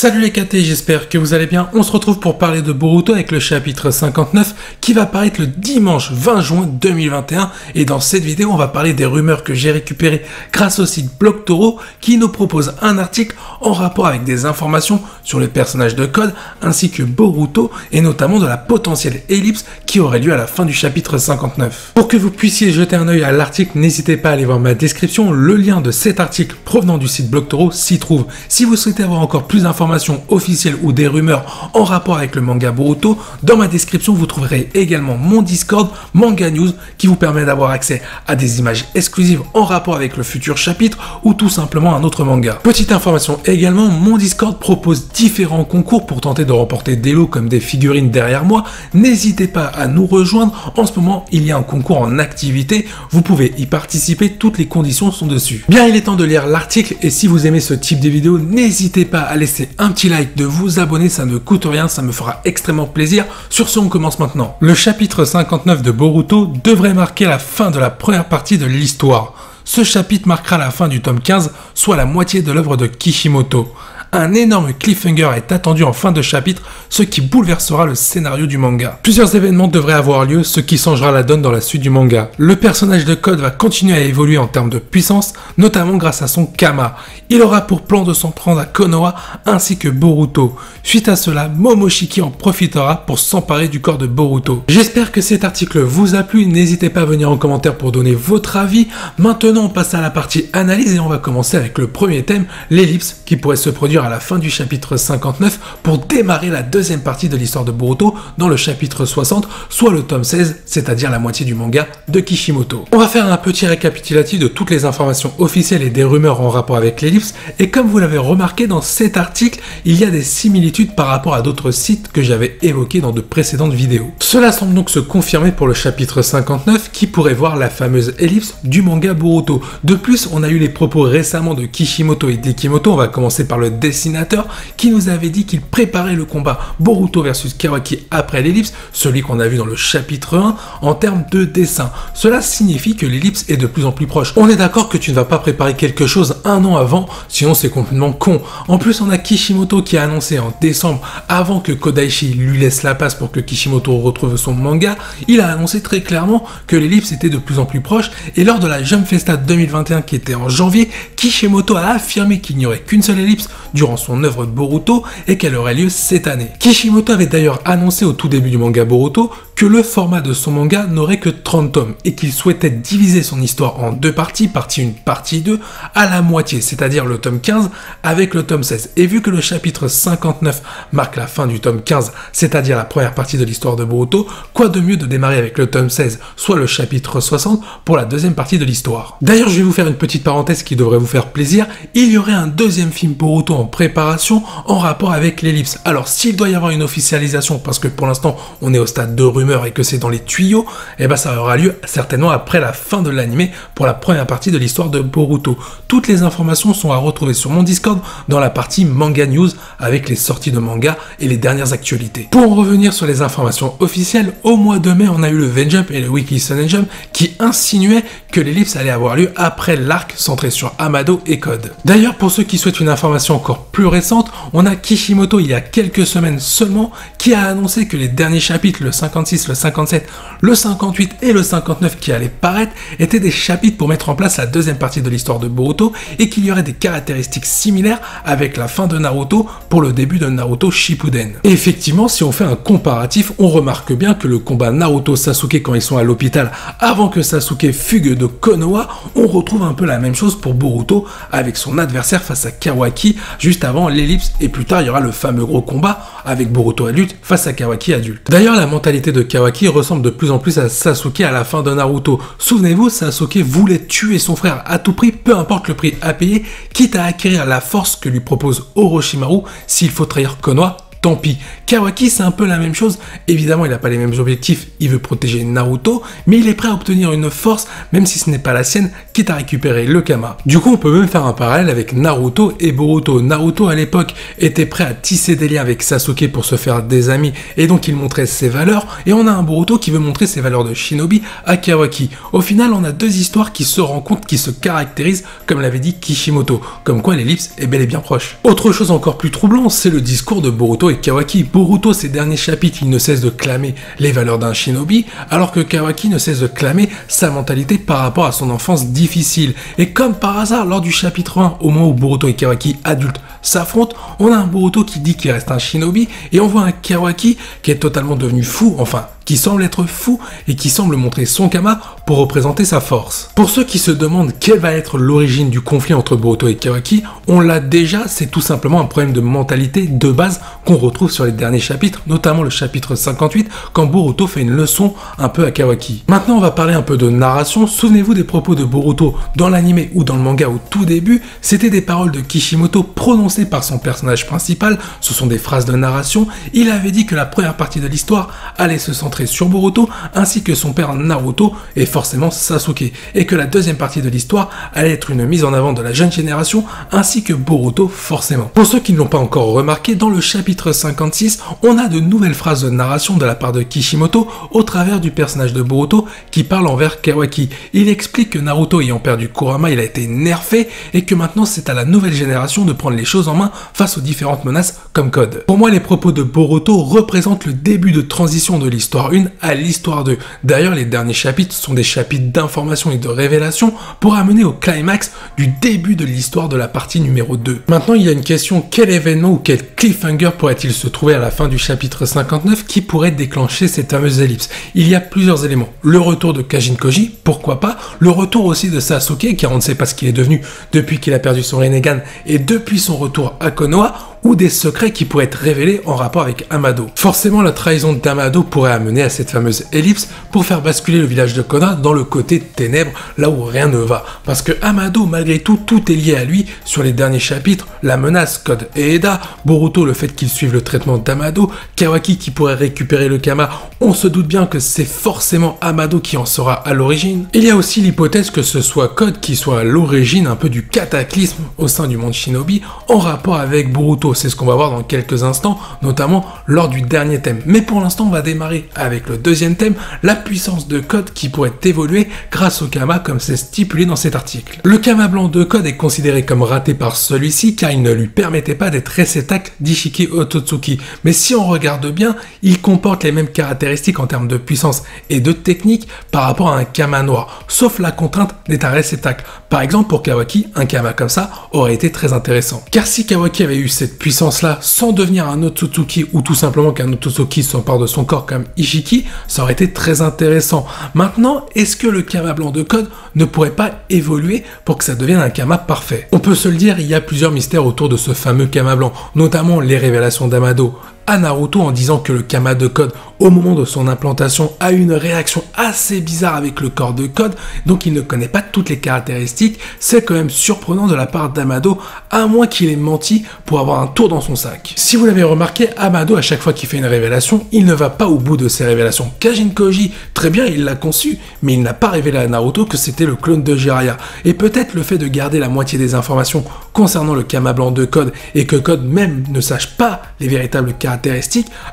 Salut les KT, j'espère que vous allez bien. On se retrouve pour parler de Boruto avec le chapitre 59 qui va paraître le dimanche 20 juin 2021. Et dans cette vidéo, on va parler des rumeurs que j'ai récupérées grâce au site Blog Toro qui nous propose un article en rapport avec des informations sur le personnage de Code ainsi que Boruto et notamment de la potentielle ellipse qui aurait lieu à la fin du chapitre 59. Pour que vous puissiez jeter un œil à l'article, n'hésitez pas à aller voir ma description. Le lien de cet article provenant du site Blog Toro s'y trouve. Si vous souhaitez avoir encore plus d'informations officielles ou des rumeurs en rapport avec le manga Boruto, dans ma description vous trouverez également mon Discord Manga News qui vous permet d'avoir accès à des images exclusives en rapport avec le futur chapitre ou tout simplement un autre manga. Petite information également, mon Discord propose différents concours pour tenter de remporter des lots comme des figurines derrière moi. N'hésitez pas à nous rejoindre, en ce moment il y a un concours en activité, vous pouvez y participer, toutes les conditions sont dessus. Bien, il est temps de lire l'article et si vous aimez ce type de vidéo, n'hésitez pas à laisser un petit like, de vous abonner, ça ne coûte rien, ça me fera extrêmement plaisir. Sur ce, on commence maintenant. Le chapitre 59 de Boruto devrait marquer la fin de la première partie de l'histoire. Ce chapitre marquera la fin du tome 15, soit la moitié de l'œuvre de Kishimoto. Un énorme cliffhanger est attendu en fin de chapitre, ce qui bouleversera le scénario du manga. Plusieurs événements devraient avoir lieu, ce qui changera la donne dans la suite du manga. Le personnage de Code va continuer à évoluer en termes de puissance, notamment grâce à son Kama. Il aura pour plan de s'en prendre à Konoha ainsi que Boruto. Suite à cela, Momoshiki en profitera pour s'emparer du corps de Boruto. J'espère que cet article vous a plu, n'hésitez pas à venir en commentaire pour donner votre avis. Maintenant on passe à la partie analyse et on va commencer avec le premier thème, l'ellipse qui pourrait se produire à la fin du chapitre 59 pour démarrer la deuxième partie de l'histoire de Boruto dans le chapitre 60, soit le tome 16, c'est-à-dire la moitié du manga de Kishimoto. On va faire un petit récapitulatif de toutes les informations officielles et des rumeurs en rapport avec l'ellipse, et comme vous l'avez remarqué dans cet article, il y a des similitudes par rapport à d'autres sites que j'avais évoqués dans de précédentes vidéos. Cela semble donc se confirmer pour le chapitre 59 qui pourrait voir la fameuse ellipse du manga Boruto. De plus, on a eu les propos récemment de Kishimoto et Dekimoto, on va commencer par le dessinateur qui nous avait dit qu'il préparait le combat Boruto versus Kawaki après l'ellipse, celui qu'on a vu dans le chapitre 1, en termes de dessin. Cela signifie que l'ellipse est de plus en plus proche. On est d'accord que tu ne vas pas préparer quelque chose un an avant, sinon c'est complètement con. En plus, on a Kishimoto qui a annoncé en décembre, avant que Kodaichi lui laisse la passe pour que Kishimoto retrouve son manga, il a annoncé très clairement que l'ellipse était de plus en plus proche, et lors de la Jump Festa 2021 qui était en janvier, Kishimoto a affirmé qu'il n'y aurait qu'une seule ellipse durant son œuvre Boruto et qu'elle aurait lieu cette année. Kishimoto avait d'ailleurs annoncé au tout début du manga Boruto que le format de son manga n'aurait que 30 tomes et qu'il souhaitait diviser son histoire en deux parties, partie 1, partie 2, à la moitié, c'est-à-dire le tome 15 avec le tome 16. Et vu que le chapitre 59 marque la fin du tome 15, c'est-à-dire la première partie de l'histoire de Boruto, quoi de mieux de démarrer avec le tome 16, soit le chapitre 60 pour la deuxième partie de l'histoire. D'ailleurs, je vais vous faire une petite parenthèse qui devrait vous faire plaisir, il y aurait un deuxième film Boruto en préparation en rapport avec l'ellipse. Alors s'il doit y avoir une officialisation, parce que pour l'instant on est au stade de rumeurs et que c'est dans les tuyaux, et ben ça aura lieu certainement après la fin de l'anime pour la première partie de l'histoire de Boruto. Toutes les informations sont à retrouver sur mon Discord dans la partie Manga News avec les sorties de manga et les dernières actualités. Pour en revenir sur les informations officielles, au mois de mai on a eu le V-Jump et le Weekly Shonen Jump qui insinuaient que l'ellipse allait avoir lieu après l'arc centré sur Amado et Code. D'ailleurs, pour ceux qui souhaitent une information encore plus récente, on a Kishimoto il y a quelques semaines seulement qui a annoncé que les derniers chapitres, le 56, le 57, le 58 et le 59 qui allaient paraître étaient des chapitres pour mettre en place la deuxième partie de l'histoire de Boruto et qu'il y aurait des caractéristiques similaires avec la fin de Naruto pour le début de Naruto Shippuden. Et effectivement, si on fait un comparatif, on remarque bien que le combat Naruto-Sasuke quand ils sont à l'hôpital avant que Sasuke fugue de Konoha, on retrouve un peu la même chose pour Boruto avec son adversaire face à Kawaki juste avant l'ellipse, et plus tard il y aura le fameux gros combat avec Boruto adulte face à Kawaki adulte. D'ailleurs, la mentalité de Kawaki ressemble de plus en plus à Sasuke à la fin de Naruto. Souvenez-vous, Sasuke voulait tuer son frère à tout prix, peu importe le prix à payer, quitte à acquérir la force que lui propose Orochimaru s'il faut trahir Konoha tant pis. Kawaki, c'est un peu la même chose. Évidemment, il n'a pas les mêmes objectifs, il veut protéger Naruto, mais il est prêt à obtenir une force, même si ce n'est pas la sienne, quitte à récupérer le Kama. Du coup, on peut même faire un parallèle avec Naruto et Boruto. Naruto, à l'époque, était prêt à tisser des liens avec Sasuke pour se faire des amis, et donc il montrait ses valeurs, et on a un Boruto qui veut montrer ses valeurs de shinobi à Kawaki. Au final, on a deux histoires qui se rencontrent, qui se caractérisent, comme l'avait dit Kishimoto, comme quoi l'ellipse est bel et bien proche. Autre chose encore plus troublant, c'est le discours de Boruto et Kawaki. Boruto, ces derniers chapitres, il ne cesse de clamer les valeurs d'un shinobi, alors que Kawaki ne cesse de clamer sa mentalité par rapport à son enfance difficile. Et comme par hasard, lors du chapitre 1, au moment où Boruto et Kawaki, adultes, s'affrontent, on a un Boruto qui dit qu'il reste un shinobi, et on voit un Kawaki qui est totalement devenu fou, enfin, qui semble être fou et qui semble montrer son Kama pour représenter sa force. Pour ceux qui se demandent quelle va être l'origine du conflit entre Boruto et Kawaki, on l'a déjà, c'est tout simplement un problème de mentalité de base qu'on retrouve sur les derniers chapitres, notamment le chapitre 58, quand Boruto fait une leçon un peu à Kawaki. Maintenant, on va parler un peu de narration. Souvenez-vous des propos de Boruto dans l'anime ou dans le manga au tout début, c'était des paroles de Kishimoto prononcées par son personnage principal, ce sont des phrases de narration. Il avait dit que la première partie de l'histoire allait se centrer sur Boruto ainsi que son père Naruto et forcément Sasuke, et que la deuxième partie de l'histoire allait être une mise en avant de la jeune génération ainsi que Boruto forcément. Pour ceux qui ne l'ont pas encore remarqué, dans le chapitre 56, on a de nouvelles phrases de narration de la part de Kishimoto au travers du personnage de Boruto qui parle envers Kawaki. Il explique que Naruto ayant perdu Kurama, il a été nerfé et que maintenant c'est à la nouvelle génération de prendre les choses en main face aux différentes menaces comme Code. Pour moi, les propos de Boruto représentent le début de transition de l'histoire 1 à l'histoire 2. D'ailleurs, les derniers chapitres sont des chapitres d'information et de révélation pour amener au climax du début de l'histoire de la partie numéro 2. Maintenant, il y a une question, quel événement ou quel cliffhanger pourrait-il se trouver à la fin du chapitre 59 qui pourrait déclencher cette fameuse ellipse? Il y a plusieurs éléments. Le retour de Kajin Koji, pourquoi pas? Le retour aussi de Sasuke, car on ne sait pas ce qu'il est devenu depuis qu'il a perdu son Rinnegan et depuis son retour à Konoha, ou des secrets qui pourraient être révélés en rapport avec Amado. Forcément, la trahison d'Amado pourrait amener à cette fameuse ellipse pour faire basculer le village de Konoha dans le côté ténèbres, là où rien ne va. Parce que Amado, malgré tout, tout est lié à lui sur les derniers chapitres, la menace, Code et Eda, Boruto, le fait qu'il suive le traitement d'Amado, Kawaki qui pourrait récupérer le Kama, on se doute bien que c'est forcément Amado qui en sera à l'origine. Il y a aussi l'hypothèse que ce soit Code qui soit à l'origine un peu du cataclysme au sein du monde shinobi en rapport avec Boruto. C'est ce qu'on va voir dans quelques instants, notamment lors du dernier thème. Mais pour l'instant, on va démarrer avec le deuxième thème, la puissance de Code qui pourrait évoluer grâce au Kama comme c'est stipulé dans cet article. Le Kama blanc de Code est considéré comme raté par celui-ci car il ne lui permettait pas d'être réceptacle d'Ishiki Otsutsuki. Mais si on regarde bien, il comporte les mêmes caractéristiques en termes de puissance et de technique par rapport à un Kama noir, sauf la contrainte d'être un réceptacle. Par exemple, pour Kawaki, un Kama comme ça aurait été très intéressant. Car si Kawaki avait eu cette puissance-là sans devenir un Otsutsuki ou tout simplement qu'un Otsutsuki s'empare de son corps comme Ishiki, ça aurait été très intéressant. Maintenant, est-ce que le Kama blanc de Code ne pourrait pas évoluer pour que ça devienne un Kama parfait? On peut se le dire, il y a plusieurs mystères autour de ce fameux Kama blanc, notamment les révélations d'Amado à Naruto en disant que le Kama de Code, au moment de son implantation, a une réaction assez bizarre avec le corps de Code, donc il ne connaît pas toutes les caractéristiques. C'est quand même surprenant de la part d'Amado, à moins qu'il ait menti pour avoir un tour dans son sac. Si vous l'avez remarqué, Amado, à chaque fois qu'il fait une révélation, il ne va pas au bout de ses révélations. Kajin Koji, très bien, il l'a conçu, mais il n'a pas révélé à Naruto que c'était le clone de Jiraiya. Et peut-être le fait de garder la moitié des informations concernant le Kama blanc de Code, et que Code même ne sache pas les véritables caractéristiques,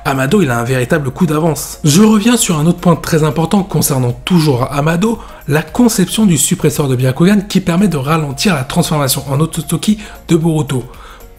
Amado il a un véritable coup d'avance. Je reviens sur un autre point très important concernant toujours Amado, la conception du suppresseur de Byakugan qui permet de ralentir la transformation en Otsutsuki de Boruto.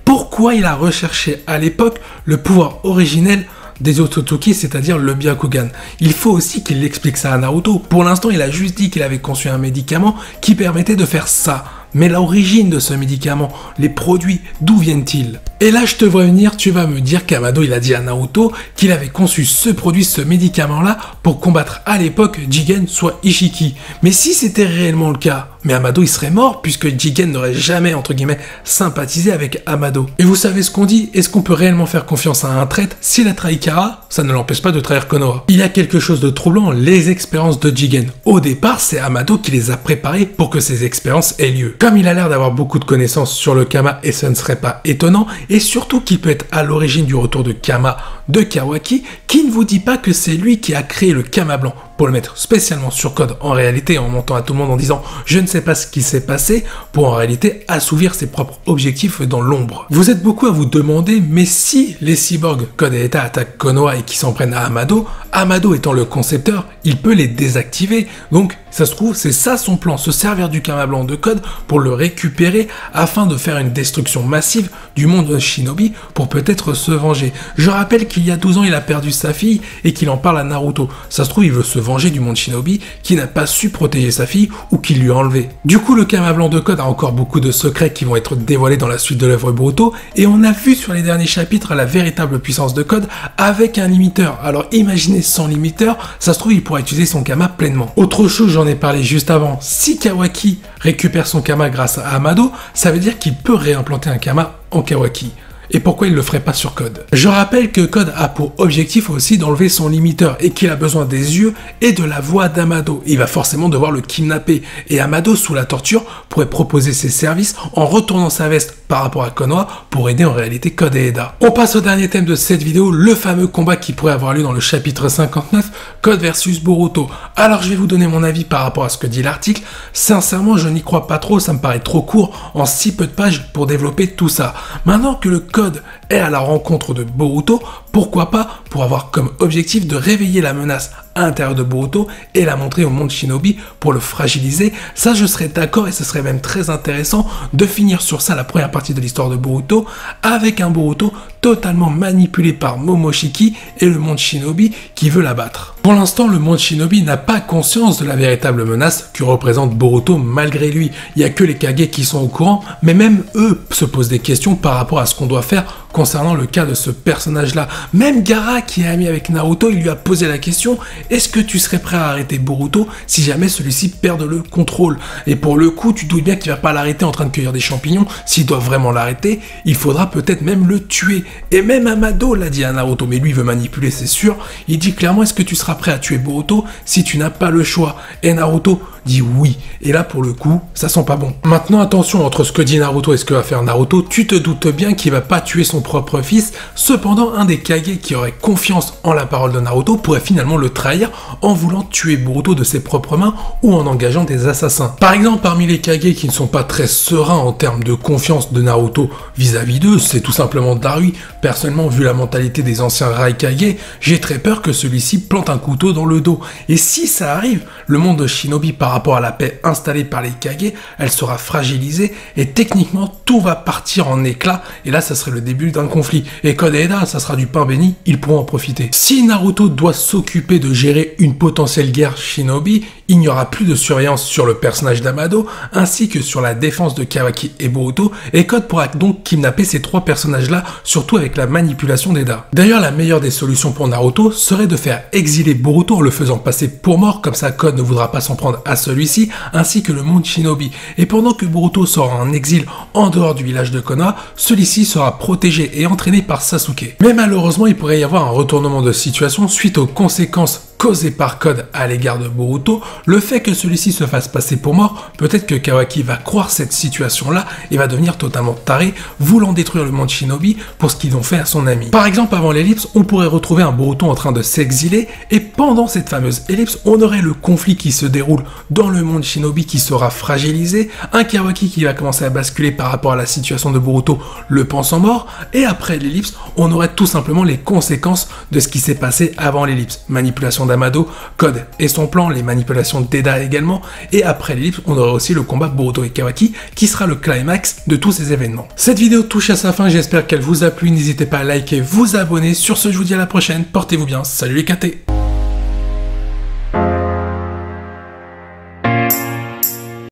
Pourquoi il a recherché à l'époque le pouvoir originel des Otsutsuki, c'est-à-dire le Byakugan? Il faut aussi qu'il explique ça à Naruto. Pour l'instant, il a juste dit qu'il avait conçu un médicament qui permettait de faire ça. Mais l'origine de ce médicament, les produits, d'où viennent-ils? Et là, je te vois venir, tu vas me dire qu'Amado, il a dit à Naruto qu'il avait conçu ce produit, ce médicament-là, pour combattre à l'époque Jigen, soit Ishiki. Mais si c'était réellement le cas, mais Amado, il serait mort, puisque Jigen n'aurait jamais, entre guillemets, sympathisé avec Amado. Et vous savez ce qu'on dit? Est-ce qu'on peut réellement faire confiance à un traître? S'il a trahi Kara, ça ne l'empêche pas de trahir Konoha. Il y a quelque chose de troublant, les expériences de Jigen. Au départ, c'est Amado qui les a préparées pour que ces expériences aient lieu. Comme il a l'air d'avoir beaucoup de connaissances sur le Kama, et ce ne serait pas étonnant, et surtout qu'il peut être à l'origine du retour de Kama de Kawaki, qui ne vous dit pas que c'est lui qui a créé le Kama blanc pour le mettre spécialement sur Code en réalité, en montant à tout le monde en disant je ne sais pas ce qui s'est passé, pour en réalité assouvir ses propres objectifs dans l'ombre. Vous êtes beaucoup à vous demander, mais si les cyborgs Code et Eda attaquent Konoha et qui s'en prennent à Amado, Amado étant le concepteur, il peut les désactiver, donc ça se trouve c'est ça son plan, se servir du Kama blanc de Code pour le récupérer afin de faire une destruction massive du monde Shinobi pour peut-être se venger. Je rappelle qu'il y a 12 ans il a perdu sa fille et qu'il en parle à Naruto, ça se trouve il veut se venger du monde Shinobi qui n'a pas su protéger sa fille ou qui lui a enlevé. Du coup le Kama blanc de Code a encore beaucoup de secrets qui vont être dévoilés dans la suite de l'œuvre Boruto et on a vu sur les derniers chapitres la véritable puissance de Code avec un limiteur. Alors imaginez sans limiteur, ça se trouve il pourra utiliser son Kama pleinement. Autre chose, j'en ai parlé juste avant, si Kawaki récupère son Kama grâce à Amado, ça veut dire qu'il peut réimplanter un Kama en Kawaki. Et pourquoi il ne le ferait pas sur Code? Je rappelle que Code a pour objectif aussi d'enlever son limiteur et qu'il a besoin des yeux et de la voix d'Amado. Il va forcément devoir le kidnapper et Amado, sous la torture, pourrait proposer ses services en retournant sa veste par rapport à Konoha pour aider en réalité Code et Eda. On passe au dernier thème de cette vidéo, le fameux combat qui pourrait avoir lieu dans le chapitre 59, Code versus Boruto. Alors je vais vous donner mon avis par rapport à ce que dit l'article. Sincèrement, je n'y crois pas trop, ça me paraît trop court en si peu de pages pour développer tout ça. Maintenant que le Code est à la rencontre de Boruto, pourquoi pas pour avoir comme objectif de réveiller la menace à l'intérieur de Boruto et la montrer au monde Shinobi pour le fragiliser. Ça je serais d'accord et ce serait même très intéressant de finir sur ça la première partie de l'histoire de Boruto avec un Boruto totalement manipulé par Momoshiki et le monde Shinobi qui veut l'abattre. Pour l'instant, le monde Shinobi n'a pas conscience de la véritable menace que représente Boruto malgré lui. Il n'y a que les Kage qui sont au courant, mais même eux se posent des questions par rapport à ce qu'on doit faire concernant le cas de ce personnage-là. Même Gaara, qui est ami avec Naruto, il lui a posé la question « Est-ce que tu serais prêt à arrêter Boruto si jamais celui-ci perd le contrôle ?» Et pour le coup, tu doutes bien qu'il va pas l'arrêter en train de cueillir des champignons. S'il doit vraiment l'arrêter, il faudra peut-être même le tuer. Et même Amado l'a dit à Naruto, mais lui il veut manipuler, c'est sûr. Il dit clairement « Est-ce que tu seras prêt à tuer Boruto si tu n'as pas le choix ?» Et Naruto dit oui. Et là, pour le coup, ça sent pas bon. Maintenant, attention, entre ce que dit Naruto et ce que va faire Naruto, tu te doutes bien qu'il va pas tuer son propre fils. Cependant, un des Kage qui aurait confiance en la parole de Naruto pourrait finalement le trahir en voulant tuer Boruto de ses propres mains ou en engageant des assassins. Par exemple, parmi les Kage qui ne sont pas très sereins en termes de confiance de Naruto vis-à-vis d'eux, c'est tout simplement Darui. Personnellement, vu la mentalité des anciens Raikage, j'ai très peur que celui-ci plante un couteau dans le dos. Et si ça arrive, le monde de Shinobi par rapport à la paix installée par les Kage, elle sera fragilisée et techniquement tout va partir en éclats et là ça serait le début d'un conflit. Et Code et Eda, ça sera du pain béni, ils pourront en profiter. Si Naruto doit s'occuper de gérer une potentielle guerre Shinobi, il n'y aura plus de surveillance sur le personnage d'Amado ainsi que sur la défense de Kawaki et Boruto et Code pourra donc kidnapper ces trois personnages-là, surtout avec la manipulation d'Eda. D'ailleurs, la meilleure des solutions pour Naruto serait de faire exiler Boruto en le faisant passer pour mort, comme ça Code ne voudra pas s'en prendre à celui-ci, ainsi que le monde Shinobi. Et pendant que Boruto sera en exil en dehors du village de Konoha, celui-ci sera protégé et entraîné par Sasuke. Mais malheureusement, il pourrait y avoir un retournement de situation suite aux conséquences causé par Code à l'égard de Boruto, le fait que celui-ci se fasse passer pour mort, peut-être que Kawaki va croire cette situation-là et va devenir totalement taré, voulant détruire le monde Shinobi pour ce qu'ils ont fait à son ami. Par exemple, avant l'ellipse, on pourrait retrouver un Boruto en train de s'exiler, et pendant cette fameuse ellipse, on aurait le conflit qui se déroule dans le monde Shinobi qui sera fragilisé, un Kawaki qui va commencer à basculer par rapport à la situation de Boruto, le pensant mort, et après l'ellipse, on aurait tout simplement les conséquences de ce qui s'est passé avant l'ellipse. Manipulation d'Amado, Code et son plan, les manipulations d'Eda également, et après l'ellipse, on aura aussi le combat Boruto et Kawaki qui sera le climax de tous ces événements. Cette vidéo touche à sa fin, j'espère qu'elle vous a plu, n'hésitez pas à liker, vous abonner. Sur ce, je vous dis à la prochaine, portez-vous bien, salut les KT.